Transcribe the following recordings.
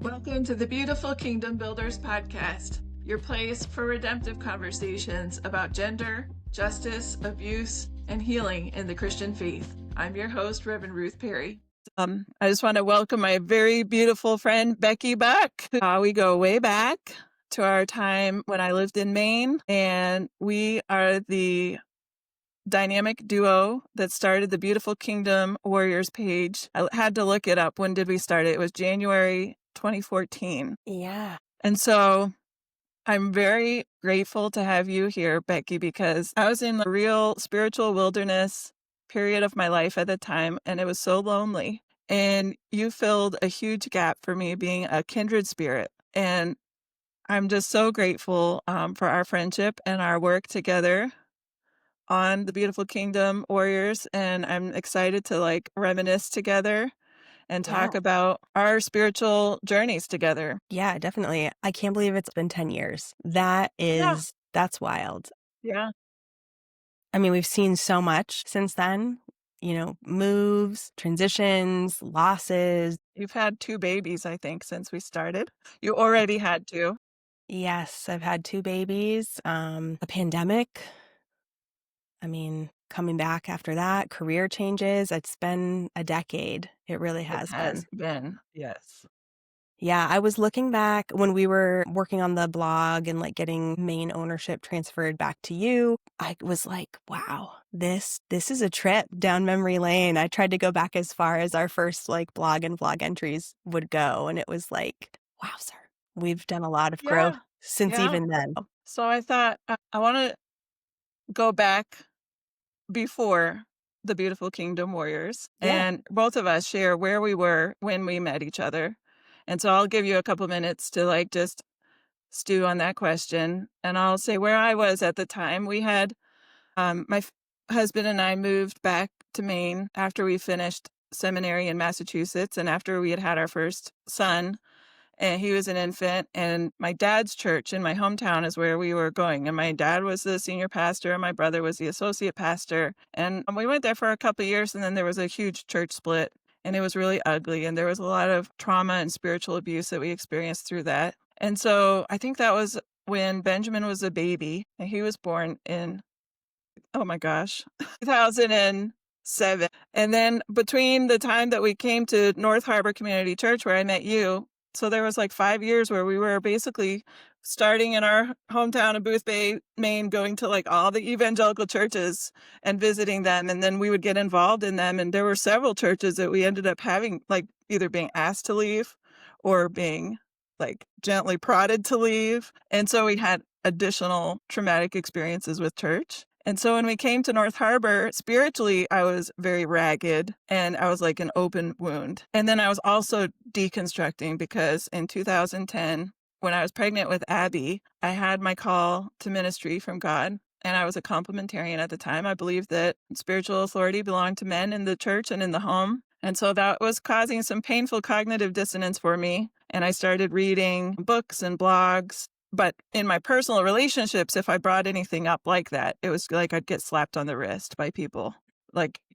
Welcome to the Beautiful Kingdom Builders podcast, your place for redemptive conversations about gender, justice, abuse, and healing in the Christian faith. I'm your host, Reverend Ruth Perry. I just want to welcome my very beautiful friend, Becky, back. We go way back to our time when I lived in Maine, and we are the dynamic duo that started the Beautiful Kingdom Warriors page. I had to look it up. When did we start it? It was January 2014. Yeah. And so I'm very grateful to have you here, Becky, because I was in a real spiritual wilderness period of my life at the time, and it was so lonely. And you filled a huge gap for me, being a kindred spirit. And I'm just so grateful for our friendship and our work together on the Beautiful Kingdom Warriors. And I'm excited to reminisce together and talk about our spiritual journeys together. Yeah, definitely. I can't believe it's been 10 years. That's wild. Yeah. I mean, we've seen so much since then, moves, transitions, losses. You've had 2 babies, I think, since we started. You already had 2. Yes, I've had 2 babies, a pandemic. I mean, coming back after that, career changes. It's been a decade. It really has been. Yes. Yeah, I was looking back when we were working on the blog and getting main ownership transferred back to you. I was like, wow, this is a trip down memory lane. I tried to go back as far as our first blog and vlog entries would go. And it was like, wow, sir, we've done a lot of growth since even then. So I thought I want to go back before the Beautiful Kingdom Warriors. Yeah. And both of us share where we were when we met each other. And so I'll give you a couple minutes to just stew on that question. And I'll say where I was at the time. We had my husband and I moved back to Maine after we finished seminary in Massachusetts and after we had had our first son. And he was an infant, and my dad's church in my hometown is where we were going. And my dad was the senior pastor, and my brother was the associate pastor. And we went there for a couple of years, and then there was a huge church split, and it was really ugly. And there was a lot of trauma and spiritual abuse that we experienced through that. And so I think that was when Benjamin was a baby, and he was born in, 2007. And then between the time that we came to North Harbor Community Church, where I met you, so there was 5 years where we were basically starting in our hometown of Boothbay, Maine, going to all the evangelical churches and visiting them. And then we would get involved in them. And there were several churches that we ended up having either being asked to leave or being gently prodded to leave. And so we had additional traumatic experiences with church. And so when we came to North Harbor, spiritually, I was very ragged and I was like an open wound. And then I was also deconstructing because in 2010, when I was pregnant with Abby, I had my call to ministry from God. And I was a complementarian at the time. I believed that spiritual authority belonged to men in the church and in the home. And so that was causing some painful cognitive dissonance for me. And I started reading books and blogs. But in my personal relationships, if I brought anything up like that, it was like I'd get slapped on the wrist by people.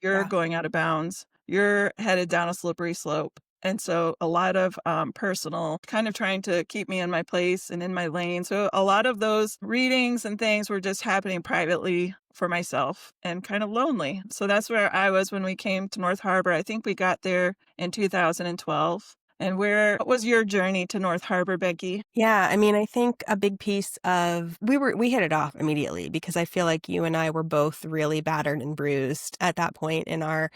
You're going out of bounds. You're headed down a slippery slope. And so a lot of personal kind of trying to keep me in my place and in my lane. So a lot of those readings and things were just happening privately for myself and kind of lonely. So that's where I was when we came to North Harbor. I think we got there in 2012. And what was your journey to North Harbor, Becky? Yeah, I mean, I think a big piece of, we hit it off immediately because I feel like you and I were both really battered and bruised at that point in our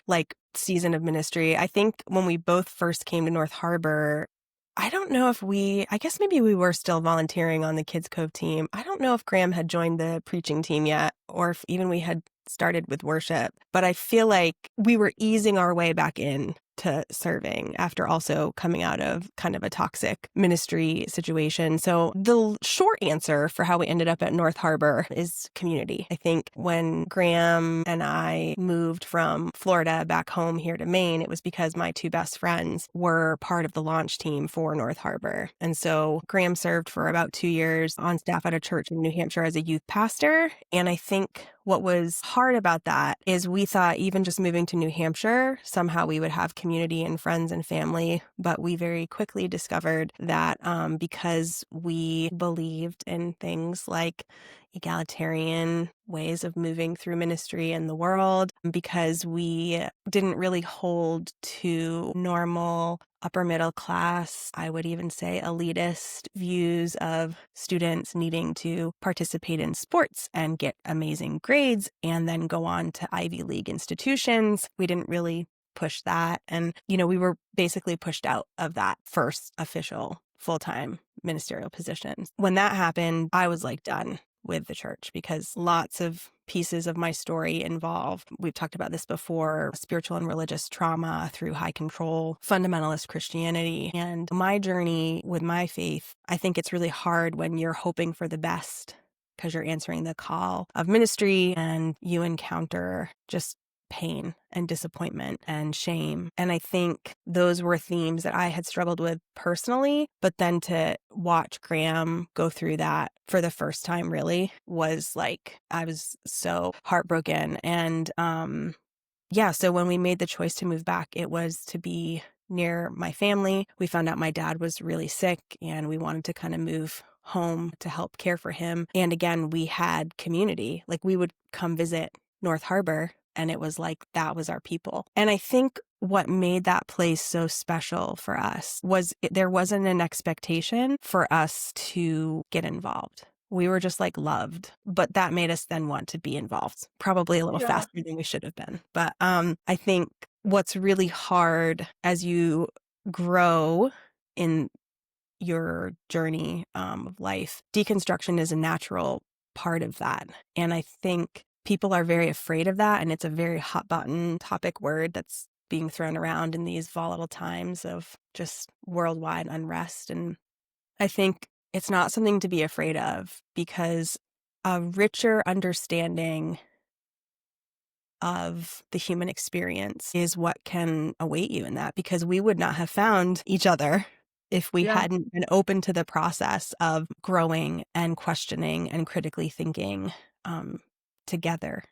season of ministry. I think when we both first came to North Harbor, I don't know if I guess maybe we were still volunteering on the Kids Cove team. I don't know if Graham had joined the preaching team yet, or if even we had started with worship, but I feel like we were easing our way back in to serving after also coming out of kind of a toxic ministry situation. So the short answer for how we ended up at North Harbor is community. I think when Graham and I moved from Florida back home here to Maine, it was because my 2 best friends were part of the launch team for North Harbor. And so Graham served for about 2 years on staff at a church in New Hampshire as a youth pastor. And I think what was hard about that is we thought even just moving to New Hampshire, somehow we would have community and friends and family. But we very quickly discovered that because we believed in things like egalitarian ways of moving through ministry in the world, because we didn't really hold to normal upper middle class, I would even say elitist views of students needing to participate in sports and get amazing grades and then go on to Ivy League institutions. We didn't really push that. And, we were basically pushed out of that first official full-time ministerial position. When that happened, I was like done with the church because lots of pieces of my story involve, we've talked about this before, spiritual and religious trauma through high control, fundamentalist Christianity. And my journey with my faith, I think it's really hard when you're hoping for the best because you're answering the call of ministry and you encounter just pain and disappointment and shame. And I think those were themes that I had struggled with personally, but then to watch Graham go through that for the first time really was like, I was so heartbroken. And so when we made the choice to move back, it was to be near my family. We found out my dad was really sick and we wanted to kind of move home to help care for him. And again, we had community. Like we would come visit North Harbor and it was like, that was our people. And I think what made that place so special for us was there wasn't an expectation for us to get involved. We were just like loved, but that made us then want to be involved, probably a little Yeah. faster than we should have been. But I think what's really hard as you grow in your journey of life, deconstruction is a natural part of that. And I think people are very afraid of that. And it's a very hot button topic word that's being thrown around in these volatile times of just worldwide unrest. And I think it's not something to be afraid of because a richer understanding of the human experience is what can await you in that, because we would not have found each other if we Yeah. hadn't been open to the process of growing and questioning and critically thinking together,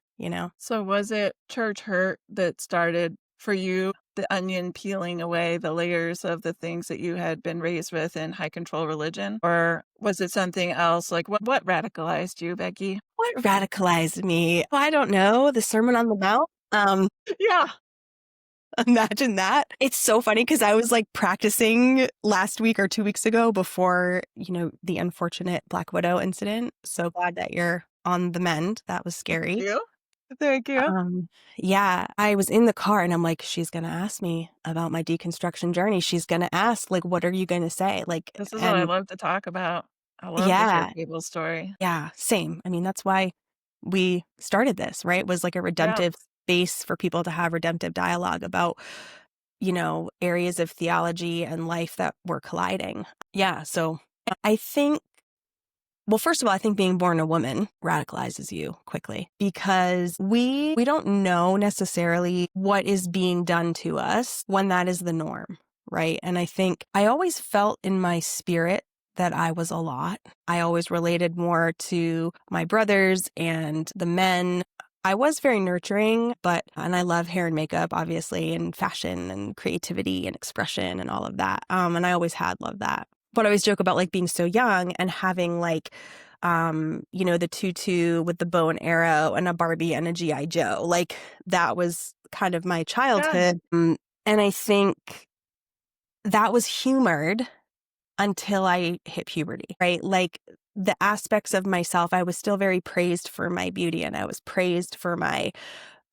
So was it church hurt that started for you, the onion peeling away the layers of the things that you had been raised with in high control religion? Or was it something else? Like what radicalized you, Becky? What radicalized me? I don't know. The Sermon on the Mount. Yeah. Imagine that. It's so funny because I was like practicing last week or 2 weeks ago before, the unfortunate Black Widow incident. So glad that you're on the mend. That was scary. You? Thank you. Yeah, I was in the car and I'm like, she's going to ask me about my deconstruction journey. She's going to ask, like, what are you going to say? Like, This is what I and love to talk about. I love the church yeah, table story. yeah, same. I mean, that's why we started this, right? It was like a Yeah. redemptive space for people to have redemptive dialogue about, areas of theology and life that were colliding. Yeah. So I think, well, first of all, I think being born a woman radicalizes you quickly because we don't know necessarily what is being done to us when that is the norm, right? And I think I always felt in my spirit that I was a lot. I always related more to my brothers and the men. I was very nurturing, and I love hair and makeup, obviously, and fashion and creativity and expression and all of that. And I always had loved that. But I always joke about like being so young and having like, the tutu with the bow and arrow and a Barbie and a G.I. Joe. Like that was kind of my Yeah. childhood. And I think that was humored until I hit puberty, right? Like the aspects of myself, I was still very praised for my beauty and I was praised for my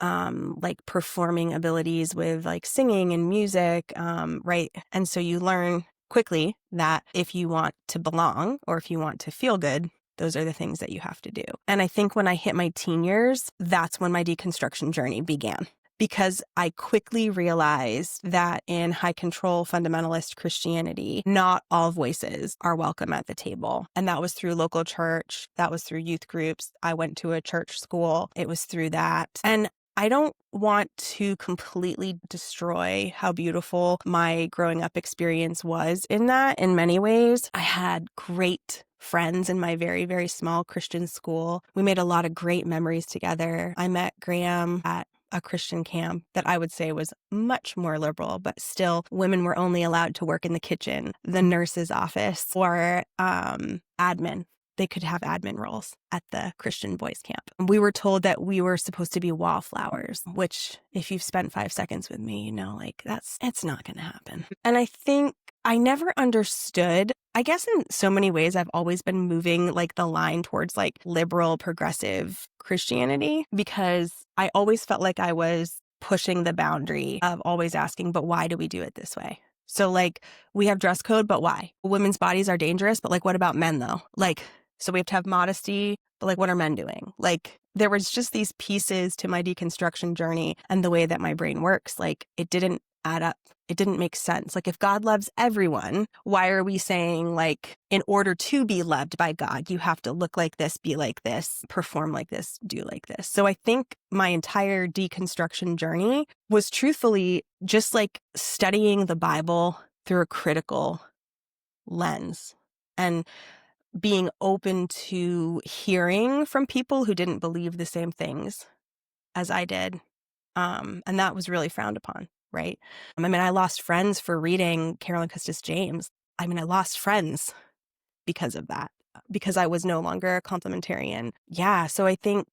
like performing abilities with like singing and music, right? And so you learn quickly that if you want to belong or if you want to feel good, those are the things that you have to do. And I think when I hit my teen years, that's when my deconstruction journey began. Because I quickly realized that in high control fundamentalist Christianity, not all voices are welcome at the table. And that was through local church. That was through youth groups. I went to a church school. It was through that. And I don't want to completely destroy how beautiful my growing up experience was in that in many ways. I had great friends in my very, very small Christian school. We made a lot of great memories together. I met Graham at a Christian camp that I would say was much more liberal, but still women were only allowed to work in the kitchen, the nurse's office, or admin. They could have admin roles at the Christian boys camp. We were told that we were supposed to be wallflowers, which if you've spent 5 seconds with me, you know, like it's not going to happen. And I think I never understood, I guess in so many ways, I've always been moving like the line towards like liberal, progressive Christianity, because I always felt like I was pushing the boundary of always asking, but why do we do it this way? So like we have dress code, but why? Women's bodies are dangerous, but like what about men though? Like, so we have to have modesty, but like what are men doing? Like there was just these pieces to my deconstruction journey and the way that my brain works. Like it didn't add up. It didn't make sense. Like if God loves everyone, why are we saying like in order to be loved by God, you have to look like this, be like this, perform like this, do like this? So I think my entire deconstruction journey was truthfully just like studying the Bible through a critical lens and being open to hearing from people who didn't believe the same things as I did. And that was really frowned upon, right? I mean, I lost friends for reading Carolyn Custis James. I mean, I lost friends because of that, because I was no longer a complementarian. Yeah, so I think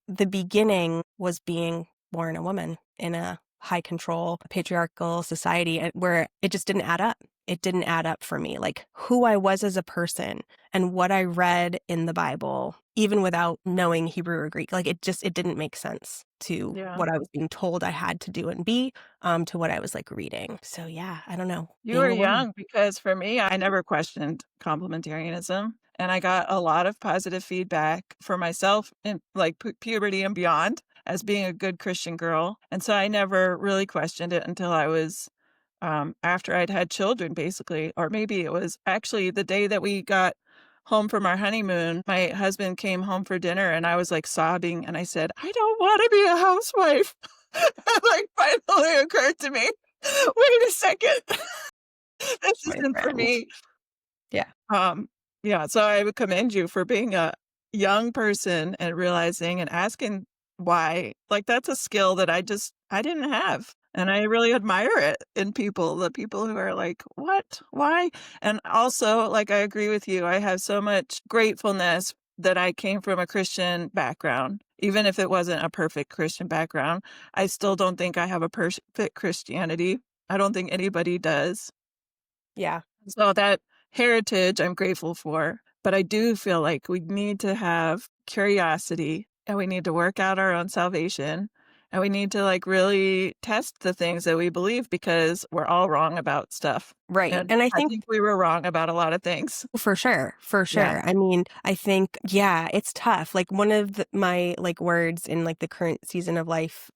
the beginning was being born a woman in a high control patriarchal society where it just didn't add up. It didn't add up for me. Like who I was as a person and what I read in the Bible, even without knowing Hebrew or Greek, like it didn't make sense to Yeah. what I was being told I had to do and be, to what I was like reading. So yeah, I don't know. You were Being a woman. young because for me, I never questioned complementarianism, and I got a lot of positive feedback for myself in like puberty and beyond as being a good Christian girl. And so I never really questioned it until I was after I'd had children, basically, or maybe it was actually the day that we got home from our honeymoon. My husband came home for dinner, and I was like sobbing, and I said, "I don't want to be a housewife." It like finally occurred to me. Wait a second. This My isn't for friend. me. Yeah. Um, yeah, so I would commend you for being a young person and realizing and asking why. Like, that's a skill that I didn't have, and I really admire it in people, the people who are like, "What? Why?" And also, like, I agree with you, I have so much gratefulness that I came from a Christian background. Even if it wasn't a perfect Christian background, I still don't think I have a perfect Christianity. I don't think anybody does. Yeah. So that heritage I'm grateful for, but I do feel like we need to have curiosity and we need to work out our own salvation and we need to like really test the things that we believe because we're all wrong about stuff. Right. And And I I think think we were wrong about a lot of things. for sure, for Yeah. sure. I mean, I think, yeah, it's tough. Like one of my like words in like the current season of life,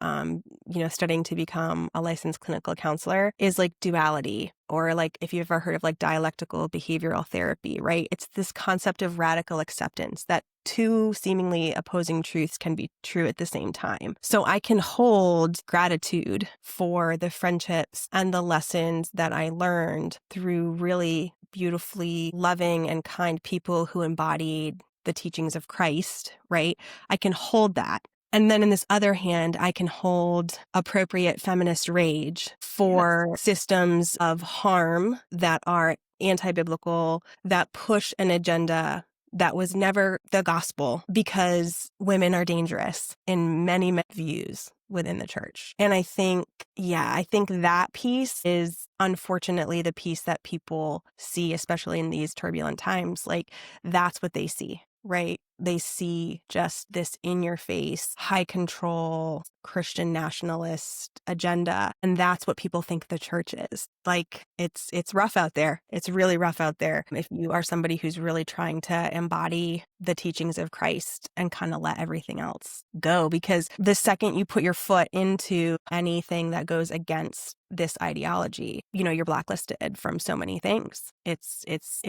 studying to become a licensed clinical counselor is like duality, or like if you've ever heard of like dialectical behavioral therapy, right? It's this concept of radical acceptance that two seemingly opposing truths can be true at the same time. So I can hold gratitude for the friendships and the lessons that I learned through really beautifully loving and kind people who embodied the teachings of Christ, right? I can hold that. And then in this other hand, I can hold appropriate feminist rage Yes. for systems of harm that are anti-biblical, that push an agenda that was never the gospel because women are dangerous in many, many views within the church. And I think, yeah, I think that piece is unfortunately the piece that people see, especially in these turbulent times. Like that's what they see, right? They see just this in your face, high control Christian nationalist agenda. And that's what people think the church is. Like it's rough out there. It's really rough out there. If you are somebody who's really trying to embody the teachings of Christ and kind of let everything else go, because the second you put your foot into anything that goes against this ideology, you're blacklisted from so many things. It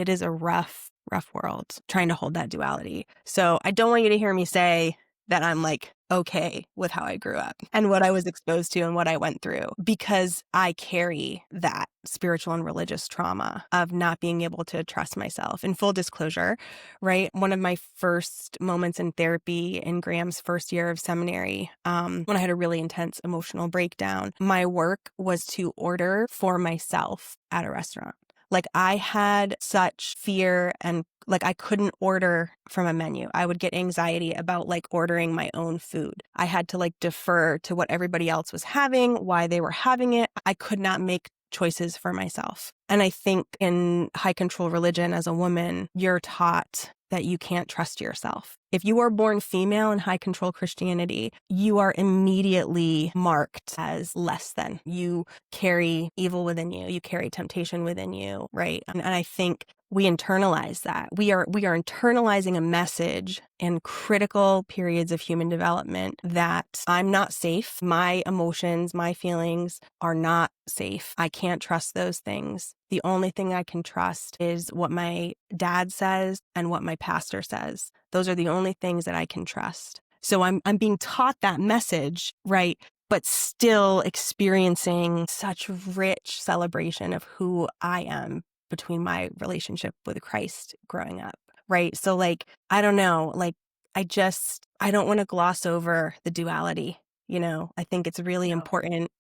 is a rough world trying to hold that duality. So I don't want you to hear me say that I'm like okay with how I grew up and what I was exposed to and what I went through because I carry that spiritual and religious trauma of not being able to trust myself. In full disclosure, right? One of my first moments in therapy in Graham's first year of seminary, when I had a really intense emotional breakdown, my work was to order for myself at a restaurant. Like I had such fear and like I couldn't order from a menu. I would get anxiety about like ordering my own food. I had to like defer to what everybody else was having, why they were having it. I could not make choices for myself. And I think in high control religion as a woman, you're taught that you can't trust yourself. If you are born female in high control Christianity, you are immediately marked as less than. You carry evil within you. You carry temptation within you, right? And I think we internalize that. We are internalizing a message in critical periods of human development that I'm not safe. My emotions, my feelings are not safe. I can't trust those things. The only thing I can trust is what my dad says and what my pastor says. Those are the only things that I can trust. So I'm being taught that message, right? But still experiencing such rich celebration of who I am between my relationship with Christ growing up, right? So like, I don't know, like I don't want to gloss over the duality, you know? I think it's really Yeah. important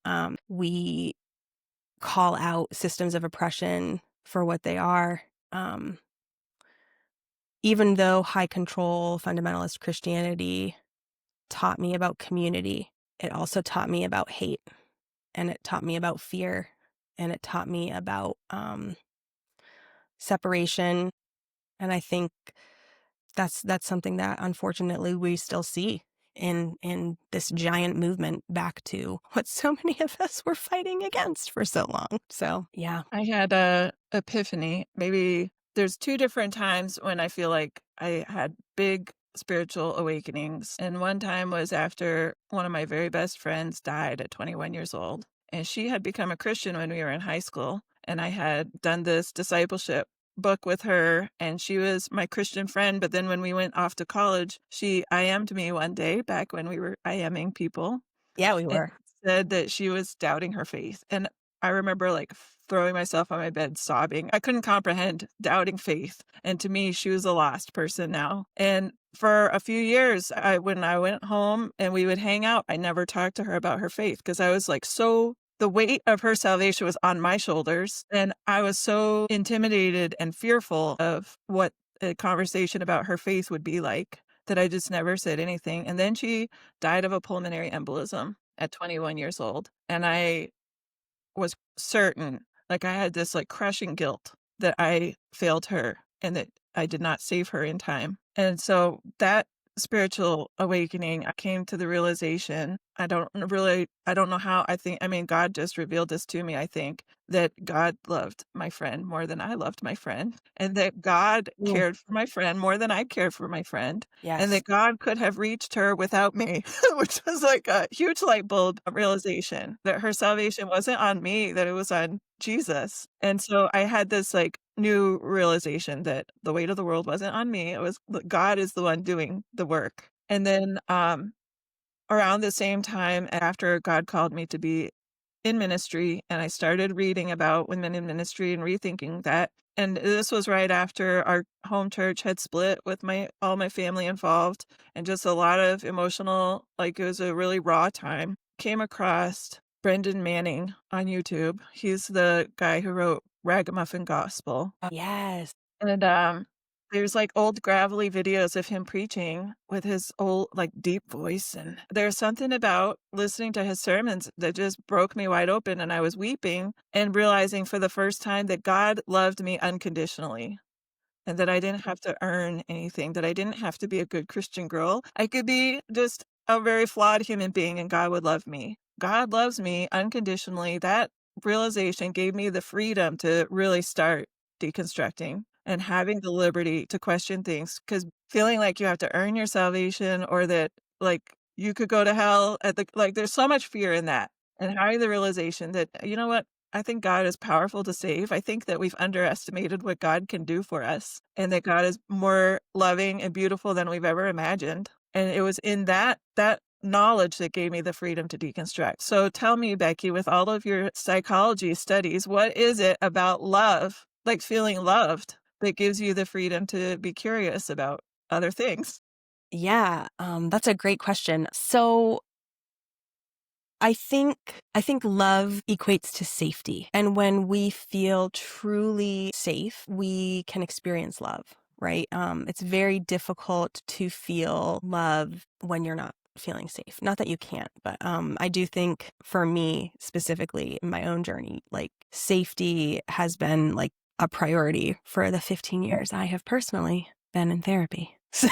we call out systems of oppression for what they are. Um, Even though high control fundamentalist Christianity taught me about community, it also taught me about hate and it taught me about fear and it taught me about separation. And I think that's something that unfortunately we still see in this giant movement back to what so many of us were fighting against for so long. So yeah. I had a epiphany. Maybe there's two different times when I feel like I had big spiritual awakenings. And one time was after one of my very best friends died at 21 years old. And she had become a Christian when we were in high school. And I had done this discipleship book with her, and she was my Christian friend. But then when we went off to college, she IM'd me one day back when we were IMing people Yeah, we and were. said that she was doubting her faith. And I remember like throwing myself on my bed sobbing. I couldn't comprehend doubting faith. And to me, she was a lost person now. And for a few years, when I went home and we would hang out, I never talked to her about her faith because I was like the weight of her salvation was on my shoulders. And I was so intimidated and fearful of what a conversation about her faith would be like that I just never said anything. And then she died of a pulmonary embolism at 21 years old. And I was certain, like I had this like crushing guilt that I failed her and that I did not save her in time. And so that spiritual awakening, I came to the realization, I don't know how, I mean, God just revealed this to me, I think, that God loved my friend more than I loved my friend, and that God Mm, cared for my friend more than I cared for my friend, and yes. that God could have reached her without me, which was like a huge light bulb realization that her salvation wasn't on me, that it was on Jesus. And so I had this like new realization that the weight of the world wasn't on me. It was God is the one doing the work. And then around the same time after God called me to be in ministry and I started reading about women in ministry and rethinking that. And this was right after our home church had split with all my family involved and just a lot of emotional, like it was a really raw time. Came across Brendan Manning on YouTube. He's the guy who wrote Ragamuffin Gospel. Yes. And, there's, like, old gravelly videos of him preaching with his old, like, deep voice, and there's something about listening to his sermons that just broke me wide open, and I was weeping and realizing for the first time that God loved me unconditionally, and that I didn't have to earn anything, that I didn't have to be a good Christian girl. I could be just a very flawed human being, and God would love me. God loves me unconditionally. That realization gave me the freedom to really start deconstructing and having the liberty to question things. Because feeling like you have to earn your salvation or that, like, you could go to hell there's so much fear in that, and having the realization that, you know what? I think God is powerful to save. I think that we've underestimated what God can do for us, and that God is more loving and beautiful than we've ever imagined. And it was in that knowledge that gave me the freedom to deconstruct. So tell me, Becky, with all of your psychology studies, what is it about love, like feeling loved, that gives you the freedom to be curious about other things? Yeah, that's a great question. So I think love equates to safety. And when we feel truly safe, we can experience love, right? It's very difficult to feel love when you're not feeling safe. Not that you can't, but I do think for me specifically in my own journey, like safety has been like a priority for the 15 years I have personally been in therapy. So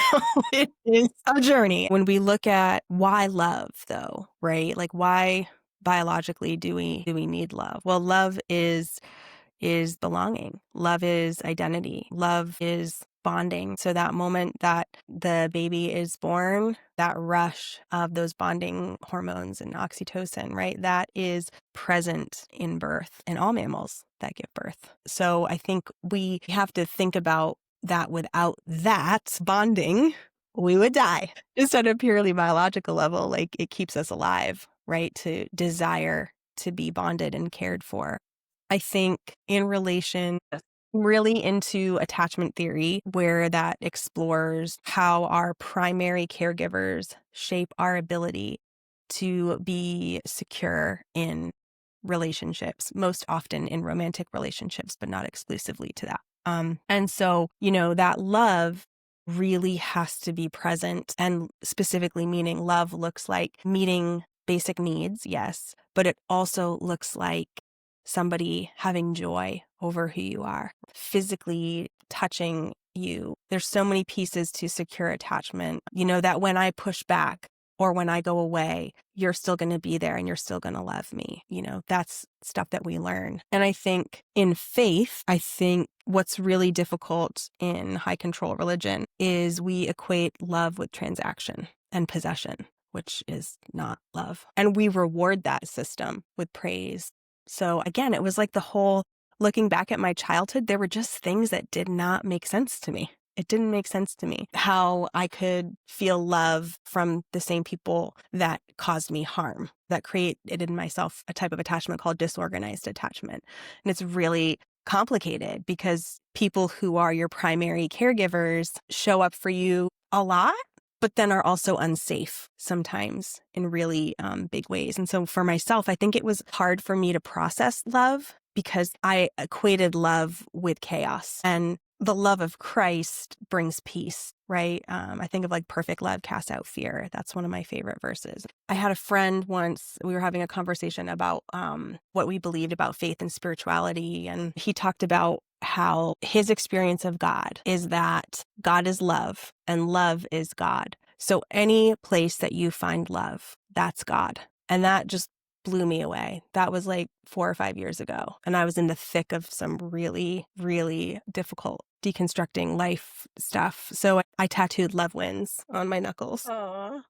it is a journey. When we look at why love though, right? Like why biologically do we need love? Well, love is belonging. Love is identity. Love is bonding. So that moment that the baby is born, that rush of those bonding hormones and oxytocin, right? That is present in birth in all mammals that give birth. So I think we have to think about that without that bonding, we would die. Just at a purely biological level, like it keeps us alive, right? To desire to be bonded and cared for. I think in relation really into attachment theory, where that explores how our primary caregivers shape our ability to be secure in relationships, most often in romantic relationships, but not exclusively to that. And so, that love really has to be present, and specifically meaning love looks like meeting basic needs, yes, but it also looks like somebody having joy over who you are, physically touching you. There's so many pieces to secure attachment, that when I push back or when I go away, you're still going to be there and you're still going to love me. That's stuff that we learn. And I think in faith, what's really difficult in high control religion is we equate love with transaction and possession, which is not love. And we reward that system with praise. So again, it was like the whole looking back at my childhood, there were just things that did not make sense to me. It didn't make sense to me how I could feel love from the same people that caused me harm, that created in myself a type of attachment called disorganized attachment. And it's really complicated because people who are your primary caregivers show up for you a lot, but then are also unsafe sometimes in really big ways. And so for myself, I think it was hard for me to process love because I equated love with chaos. And the love of Christ brings peace, right? I think of like perfect love casts out fear. That's one of my favorite verses. I had a friend once, we were having a conversation about what we believed about faith and spirituality. And he talked about how his experience of God is that God is love and love is God. So any place that you find love, that's God. And that just blew me away. That was like 4 or 5 years ago. And I was in the thick of some really, really difficult deconstructing life stuff. So I tattooed love wins on my knuckles. Aw.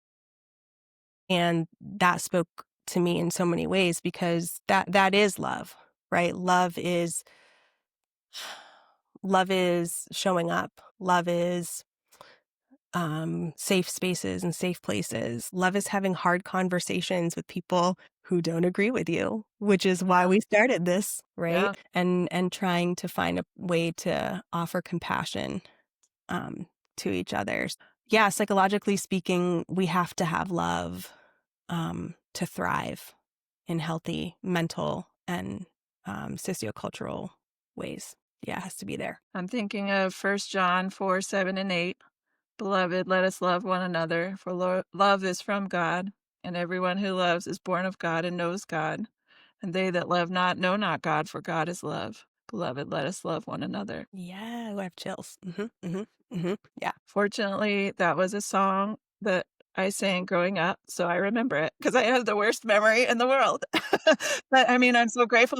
And that spoke to me in so many ways because that is love, right? Love is showing up. Love is safe spaces and safe places. Love is having hard conversations with people who don't agree with you, which is why we started this, right? Yeah. And trying to find a way to offer compassion to each other. Yeah, psychologically speaking, we have to have love to thrive in healthy mental and sociocultural ways. Yeah, it has to be there. I'm thinking of 1 John 4, 7, and 8. Beloved, let us love one another, for love is from God, and everyone who loves is born of God and knows God. And they that love not know not God, for God is love. Beloved, let us love one another. Yeah, I have chills. Yeah. Fortunately, that was a song that I sang growing up, so I remember it because I have the worst memory in the world. But I mean, I'm so grateful.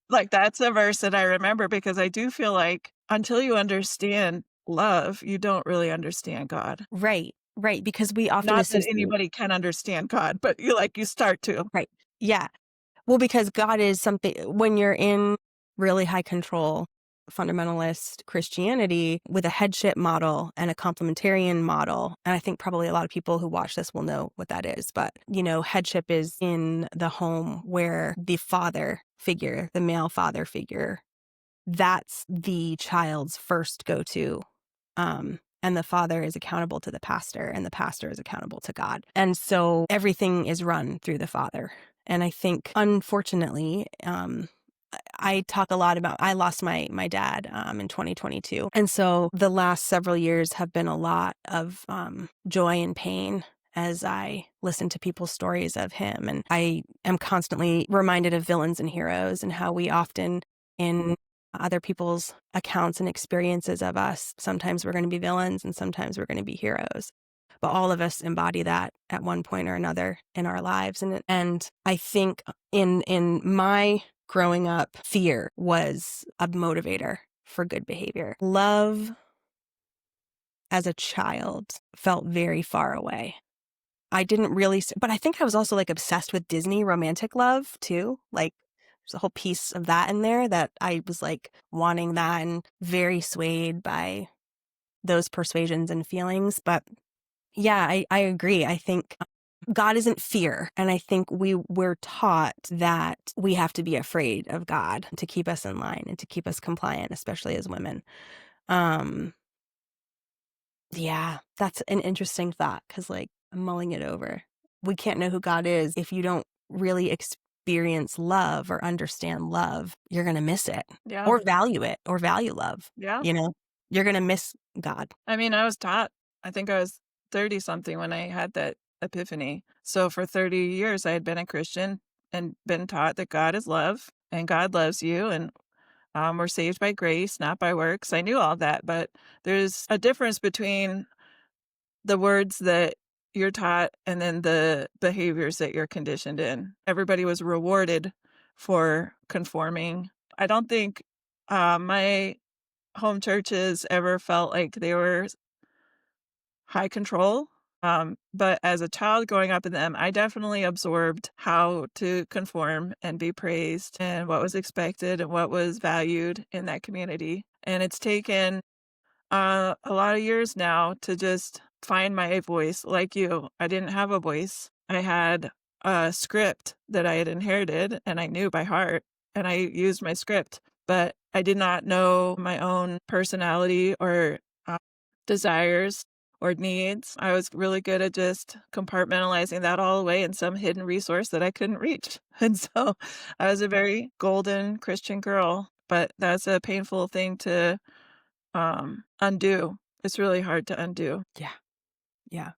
Like, that's a verse that I remember because I do feel like until you understand love, you don't really understand God. Right, right, because we often Not that associate. anybody can understand God, but you start to. Right. Yeah. Well, because God is something when you're in really high control, fundamentalist Christianity with a headship model and a complementarian model. And I think probably a lot of people who watch this will know what that is. But, headship is in the home where the father figure, the male father figure, that's the child's first go-to. And the father is accountable to the pastor, and the pastor is accountable to God. And so everything is run through the father. And I think, unfortunately, I talk a lot about, I lost my dad in 2022. And so the last several years have been a lot of joy and pain as I listen to people's stories of him. And I am constantly reminded of villains and heroes, and how we often, in other people's accounts and experiences of us, sometimes we're going to be villains and sometimes we're going to be heroes. But all of us embody that at one point or another in our lives. And I think in my growing up, fear was a motivator for good behavior. Love as a child felt very far away. I didn't really, but I think I was also like obsessed with Disney romantic love too. Like, there's a whole piece of that in there that I was like wanting that, and very swayed by those persuasions and feelings. But yeah, I agree. I think God isn't fear. And I think we're taught that we have to be afraid of God to keep us in line and to keep us compliant, especially as women. Um, yeah, that's an interesting thought, because like, I'm mulling it over. We can't know who God is if you don't really experience love or understand love. You're going to miss it, Yeah. or value it, or value love. Yeah. You're going to miss God. I mean, I was taught, I think I was 30 something when I had that epiphany. So for 30 years, I had been a Christian and been taught that God is love and God loves you, and we're saved by grace, not by works. I knew all that, but there's a difference between the words that you're taught and then the behaviors that you're conditioned in. Everybody was rewarded for conforming. I don't think my home churches ever felt like they were high control. But as a child growing up in them, I definitely absorbed how to conform and be praised, and what was expected and what was valued in that community. And it's taken a lot of years now to just find my voice. Like you, I didn't have a voice. I had a script that I had inherited and I knew by heart, and I used my script, but I did not know my own personality or uh, desires or needs. I was really good at just compartmentalizing that all away in some hidden resource that I couldn't reach. And so I was a very golden Christian girl, but that's a painful thing to undo. It's really hard to undo. Yeah. Yeah.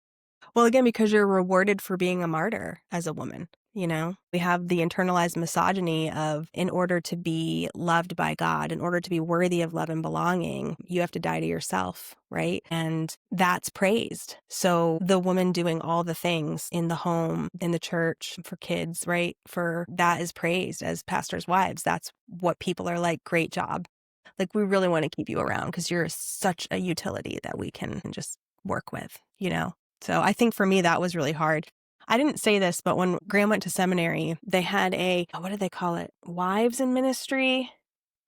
Well, again, because you're rewarded for being a martyr as a woman. We have the internalized misogyny of, in order to be loved by God, in order to be worthy of love and belonging, you have to die to yourself, right? And that's praised. So the woman doing all the things in the home, in the church, for kids, right? For that is praised as pastors' wives. That's what people are like, great job. Like, we really want to keep you around because you're such a utility that we can just work with. So I think for me, that was really hard. I didn't say this, but when Graham went to seminary, they had what did they call it? Wives in ministry.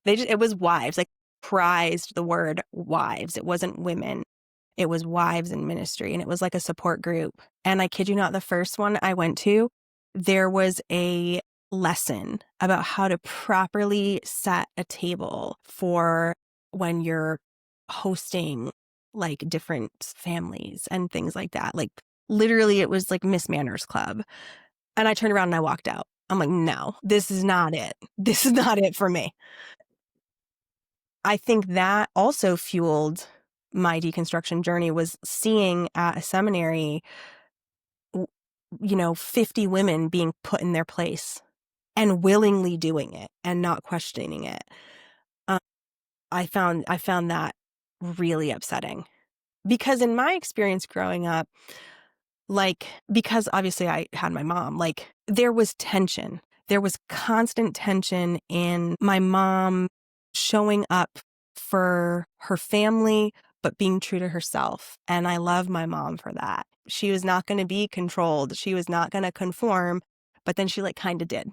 It was wives, like, prized the word wives. It wasn't women. It was wives in ministry. And it was like a support group. And I kid you not, the first one I went to, there was a lesson about how to properly set a table for when you're hosting like different families and things like that. Like, literally, it was like Miss Manners Club. And I turned around and I walked out. I'm like, no, this is not it. This is not it for me. I think that also fueled my deconstruction journey, was seeing at a seminary, 50 women being put in their place and willingly doing it and not questioning it. Um, I found that really upsetting, because in my experience growing up, like, because obviously I had my mom, like, there was tension. There was constant tension in my mom showing up for her family, but being true to herself. And I love my mom for that. She was not going to be controlled. She was not going to conform, but then she like kind of did,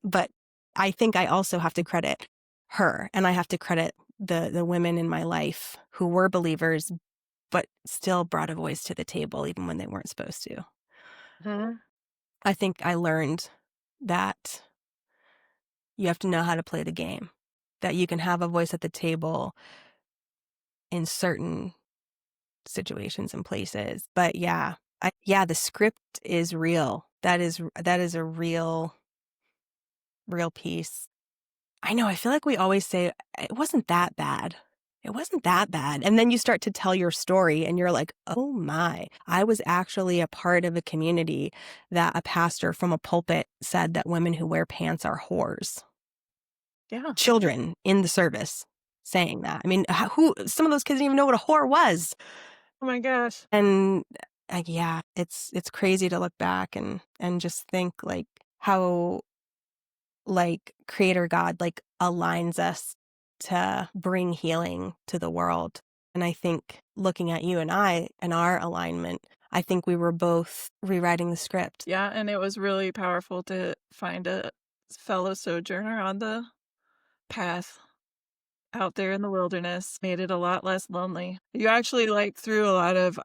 But I think I also have to credit her, and I have to credit the women in my life who were believers but still brought a voice to the table even when they weren't supposed to. Mhm. I think I learned that you have to know how to play the game, that you can have a voice at the table in certain situations and places. But yeah, the script is real. That is a real piece. I know, I feel like we always say, "It wasn't that bad. It wasn't that bad." And then you start to tell your story and you're like, "Oh my, I was actually a part of a community that a pastor from a pulpit said that women who wear pants are whores." Yeah. Children in the service saying that. I mean, who some of those kids didn't even know what a whore was. Oh my gosh. And, yeah, it's crazy to look back and just think, like, how, like, Creator God, like, aligns us to bring healing to the world. And I think looking at you and I and our alignment, I think we were both rewriting the script. Yeah, and it was really powerful to find a fellow sojourner on the path out there in the wilderness. Made it a lot less lonely. You actually, like, threw a lot of,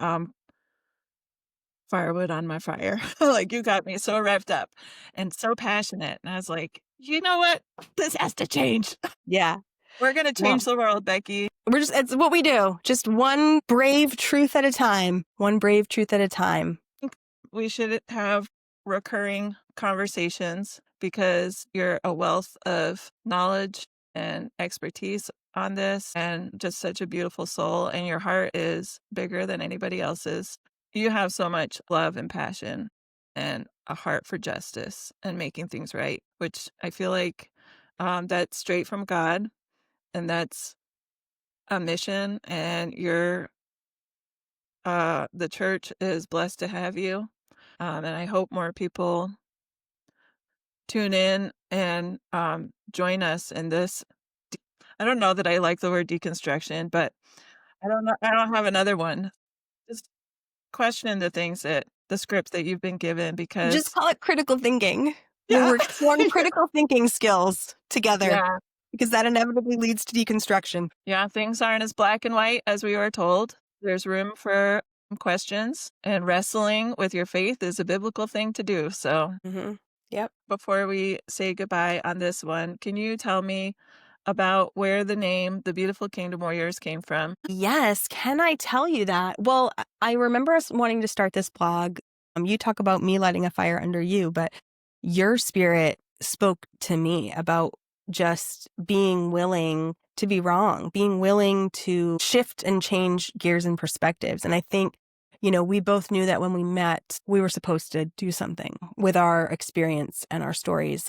firewood on my fire. Like, you got me so revved up and so passionate, and I was like, "You know what? This has to change. Yeah. We're gonna Well, change the world, Becky." it's what we do. Just one brave truth at a time. One brave truth at a time. Think we should have recurring conversations because you're a wealth of knowledge and expertise on this and just such a beautiful soul, and your heart is bigger than anybody else's. You have so much love and passion and a heart for justice and making things right, which I feel like that's straight from God, and that's a mission, and the church is blessed to have you. And I hope more people tune in and join us in this. I don't know that I like the word deconstruction, but I don't know. I don't have another one. Just question the things that the scripts that you've been given Just because, call it critical thinking. We'll yeah, explore critical thinking skills together yeah, because that inevitably leads to deconstruction. yeah, things aren't as black and white as we were told. There's room for questions, and wrestling with your faith is a biblical thing to do. So Yep. before we say goodbye on this one, can you tell me about where the name The Beautiful Kingdom Warriors came from? Yes. Can I tell you that? Well, I remember us wanting to start this blog. You talk about me lighting a fire under you, but your spirit spoke to me about just being willing to be wrong, being willing to shift and change gears and perspectives. And I think, we both knew that when we met, we were supposed to do something with our experience and our stories.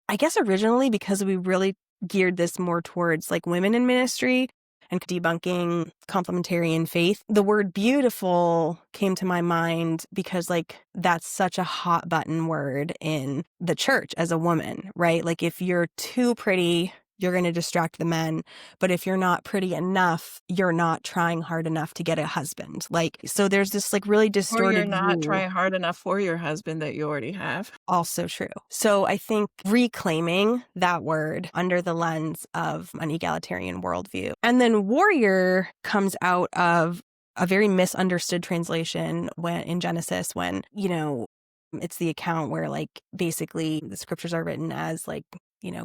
I guess originally because we really geared this more towards like women in ministry and debunking complementarian faith. The word beautiful came to my mind because like that's such a hot button word in the church as a woman, right? Like if you're too pretty, you're going to distract the men. But if you're not pretty enough, you're not trying hard enough to get a husband. Like, so there's this like really Or you're distorted not view. trying hard enough for your husband that you already have. Also true. So I think reclaiming that word under the lens of an egalitarian worldview. And then warrior comes out of a very misunderstood translation when in Genesis when, it's the account where like basically the scriptures are written as like,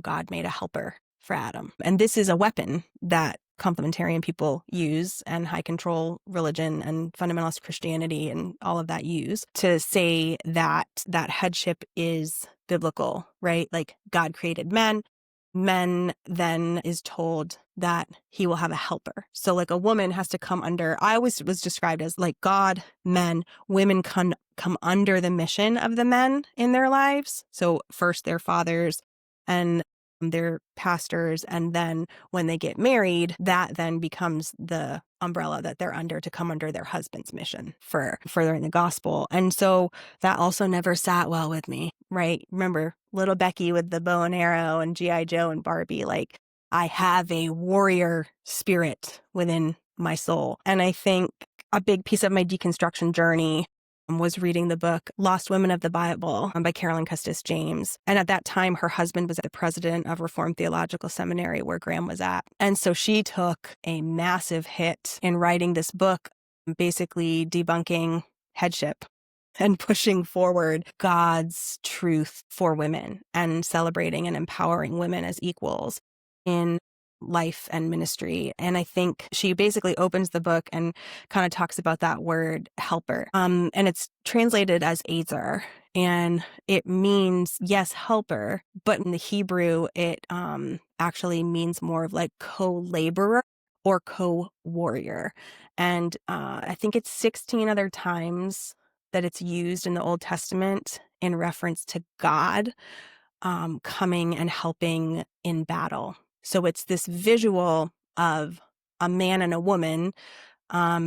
God made a helper for Adam. And this is a weapon that complementarian people use and high control religion and fundamentalist Christianity and all of that use to say that that headship is biblical, right? Like God created men. Men then is told that he will have a helper. So like a woman has to come under, I always was described as like God, men, women come under the mission of the men in their lives. So first their fathers and their pastors, and then when they get married, that then becomes the umbrella that they're under to come under their husband's mission for furthering the gospel. And so that also never sat well with me, right? Remember little Becky with the bow and arrow and G.I. Joe and Barbie, like I have a warrior spirit within my soul. And I think a big piece of my deconstruction journey was reading the book Lost Women of the Bible by Carolyn Custis James. And at that time, her husband was the president of Reformed Theological Seminary where Graham was at. And so she took a massive hit in writing this book, basically debunking headship and pushing forward God's truth for women and celebrating and empowering women as equals in life and ministry. And I think she basically opens the book and kind of talks about that word helper. And it's translated as Azer. And it means, yes, helper, but in the Hebrew, it actually means more of like co-laborer or co-warrior. And I think it's 16 other times that it's used in the Old Testament in reference to God coming and helping in battle. So it's this visual of a man and a woman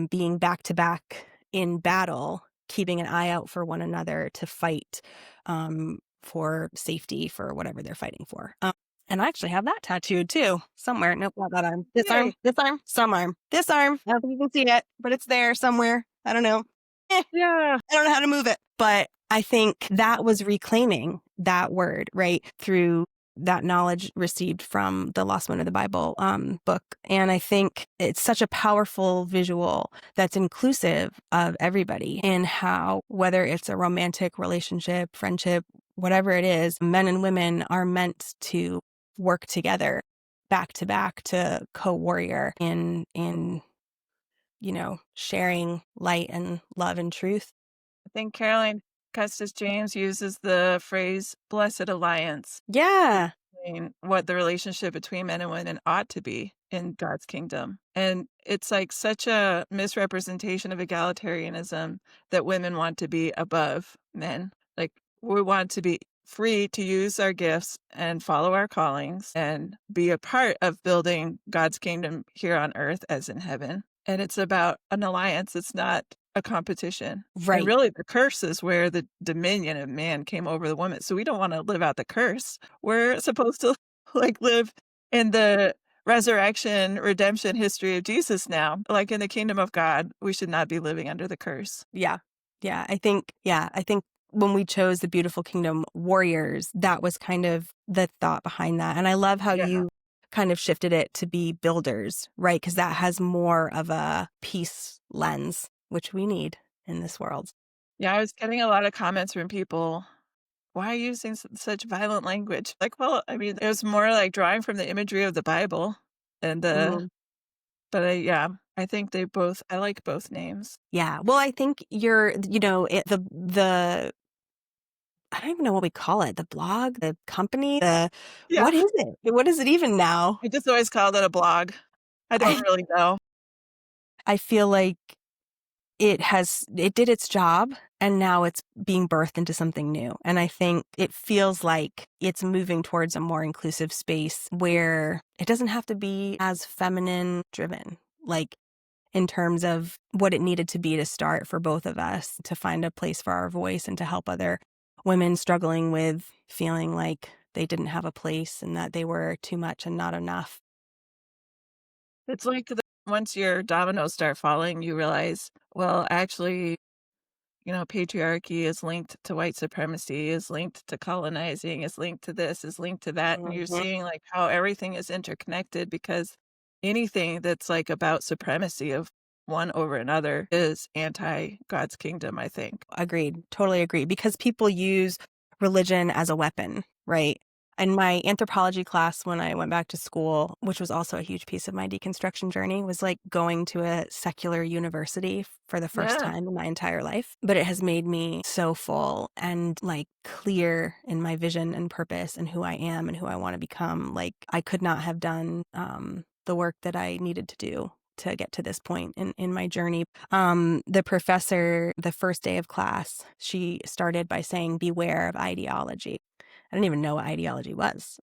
being back to back in battle, keeping an eye out for one another to fight for safety for whatever they're fighting for. And I actually have that tattooed too, somewhere. Nope, not that arm. This arm, Yay. this arm, some arm. This arm, I don't think you can see it, but it's there somewhere. I don't know. Yeah. I don't know how to move it. But I think that was reclaiming that word, right, through that knowledge received from the Lost Women of the Bible book. And I think it's such a powerful visual that's inclusive of everybody in how, whether it's a romantic relationship, friendship, whatever it is, men and women are meant to work together back to co-warrior in sharing light and love and truth. I think Caroline Custis James uses the phrase blessed alliance, Yeah. saying what the relationship between men and women ought to be in God's kingdom. And it's like such a misrepresentation of egalitarianism that women want to be above men. Like we want to be free to use our gifts and follow our callings and be a part of building God's kingdom here on earth as in heaven. And it's about an alliance. It's not a competition. And Right. really the curse is where the dominion of man came over the woman. So we don't want to live out the curse. We're supposed to like live in the resurrection, redemption history of Jesus now. Like in the kingdom of God, we should not be living under the curse. Yeah. I think when we chose the Beautiful Kingdom Warriors, that was kind of the thought behind that. And I love how Yeah. you kind of shifted it to be builders, right? Because that has more of a peace lens, which we need in this world. Yeah, I was getting a lot of comments from people, why are you using such violent language? Like, well, I mean, it was more like drawing from the imagery of the Bible and Mhm. yeah, I think I like both names. Yeah. Well, I think the I don't even know what we call it. The blog, the company, Yeah, what is it? What is it even now? I just always called it a blog. I don't I really know. I feel like it did its job and now it's being birthed into something new. And I think it feels like it's moving towards a more inclusive space where it doesn't have to be as feminine driven, like in terms of what it needed to be to start for both of us to find a place for our voice and to help other women struggling with feeling like they didn't have a place and that they were too much and not enough. It's like once your dominoes start falling, you realize, well, actually, patriarchy is linked to white supremacy, is linked to colonizing, is linked to this, is linked to that. And you're Mhm. seeing like how everything is interconnected because anything that's like about supremacy of one over another is anti God's kingdom, I think. Agreed. Totally agree. Because people use religion as a weapon, right? In my anthropology class, when I went back to school, which was also a huge piece of my deconstruction journey, was like going to a secular university for the first Yeah. time in my entire life. But it has made me so full and like clear in my vision and purpose and who I am and who I want to become. Like I could not have done the work that I needed to do to get to this point in my journey. The professor, the first day of class, she started by saying, beware of ideology. I didn't even know what ideology was.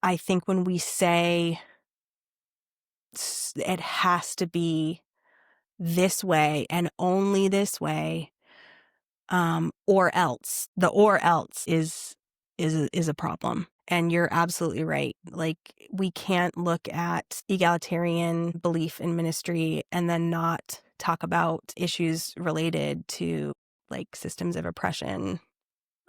I think when we say it has to be this way and only this way, or else, the or else is a problem. And you're absolutely right. Like we can't look at egalitarian belief in ministry and then not talk about issues related to like systems of oppression,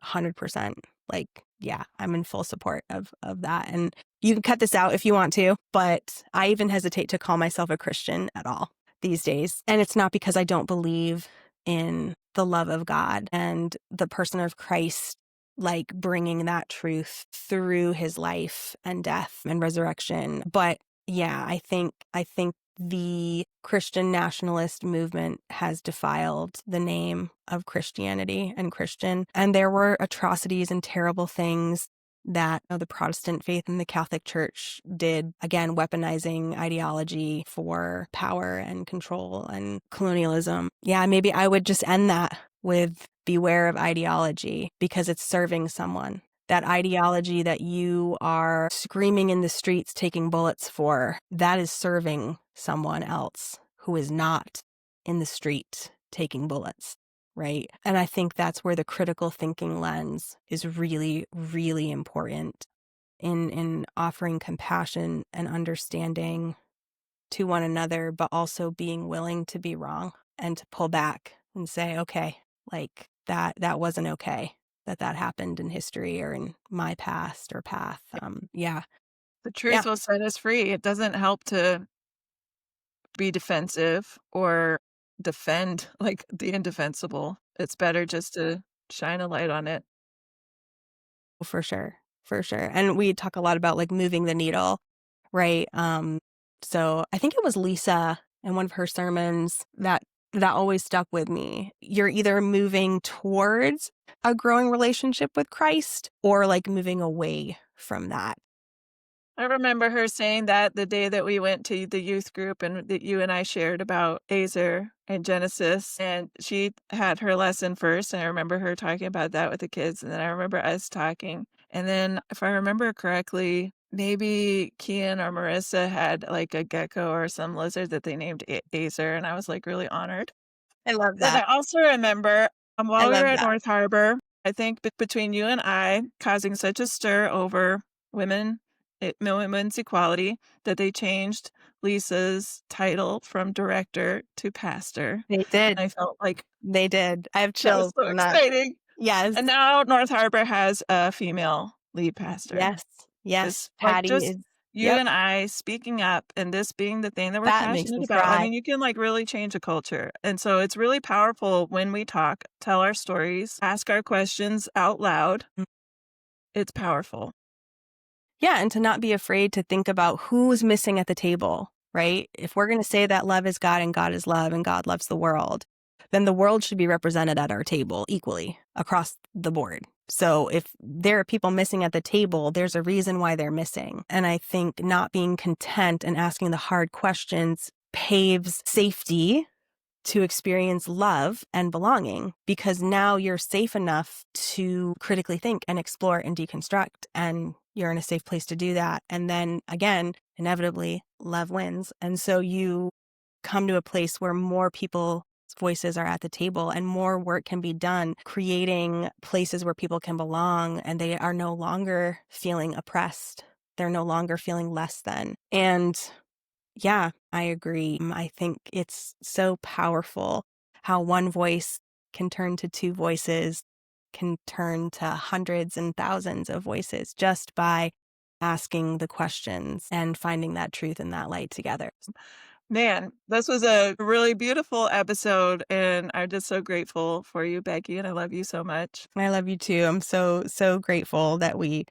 100%. Like, yeah, I'm in full support of that. And you can cut this out if you want to, but I even hesitate to call myself a Christian at all these days. And it's not because I don't believe in the love of God and the person of Christ, like bringing that truth through his life and death and resurrection. But yeah, I think the Christian nationalist movement has defiled the name of Christianity and Christian. And there were atrocities and terrible things that the Protestant faith and the Catholic Church did, again, weaponizing ideology for power and control and colonialism. Yeah, maybe I would just end that with beware of ideology because it's serving someone. That ideology that you are screaming in the streets, taking bullets for, that is serving someone else who is not in the street taking bullets, right? And I think that's where the critical thinking lens is really, really important in offering compassion and understanding to one another, but also being willing to be wrong and to pull back and say, okay, like that wasn't okay. That happened in history or in my past or path. Yeah. The Yeah, truth will set us free. It doesn't help to be defensive or defend like the indefensible. It's better just to shine a light on it. for sure. For sure. And we talk a lot about like moving the needle, right? So I think it was Lisa in one of her sermons that always stuck with me. You're either moving towards a growing relationship with Christ or like moving away from that. I remember her saying that the day that we went to the youth group and that you and I shared about Azer and Genesis, and she had her lesson first, and I remember her talking about that with the kids, and then I remember us talking. And then, if I remember correctly, maybe Kian or Marissa had like a gecko or some lizard that they named Azer, and I was like really honored. I love And I that. also remember I while we were love at that. North Harbor, I think between you and I causing such a stir over women's equality that they changed Lisa's title from director to pastor. They did. I felt like They did. I have that was chills so from that. exciting. Yes. And now North Harbor has a female lead pastor. Yes. Yes. It's like Patty just is, you yep. and I speaking up and this being the thing that we're That makes passionate me about. I cry. mean, you can like really change a culture. And so it's really powerful when we talk, tell our stories, ask our questions out loud. It's powerful. Yeah, and to not be afraid to think about who's missing at the table, right? If we're going to say that love is God and God is love and God loves the world, then the world should be represented at our table equally across the board. So if there are people missing at the table, there's a reason why they're missing. And I think not being content and asking the hard questions paves safety to experience love and belonging because now you're safe enough to critically think and explore and deconstruct, and you're in a safe place to do that. And then again, inevitably, love wins. And so you come to a place where more people's voices are at the table and more work can be done, creating places where people can belong and they are no longer feeling oppressed. They're no longer feeling less than. And yeah, I agree. I think it's so powerful how one voice can turn to two voices, can turn to hundreds and thousands of voices just by asking the questions and finding that truth and that light together. Man, this was a really beautiful episode, and I'm just so grateful for you, Becky, and I love you so much. I love you too. I'm so, so grateful that we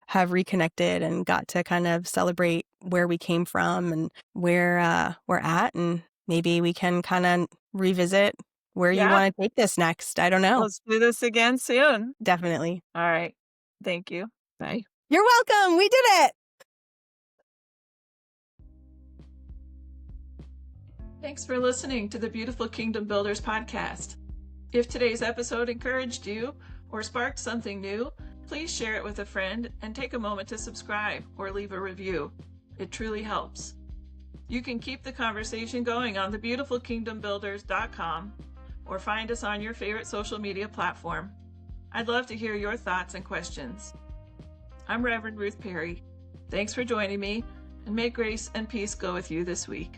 have reconnected and got to kind of celebrate where we came from and where we're at. And maybe we can kind of revisit where you Yeah, want to take this next. I don't know. let's do this again soon. Definitely. All right. Thank you. Bye. You're welcome. We did it. Thanks for listening to the Beautiful Kingdom Builders podcast. If today's episode encouraged you or sparked something new, please share it with a friend and take a moment to subscribe or leave a review. It truly helps. You can keep the conversation going on thebeautifulkingdombuilders.com or find us on your favorite social media platform. I'd love to hear your thoughts and questions. I'm Reverend Ruth Perry. Thanks for joining me, and may grace and peace go with you this week.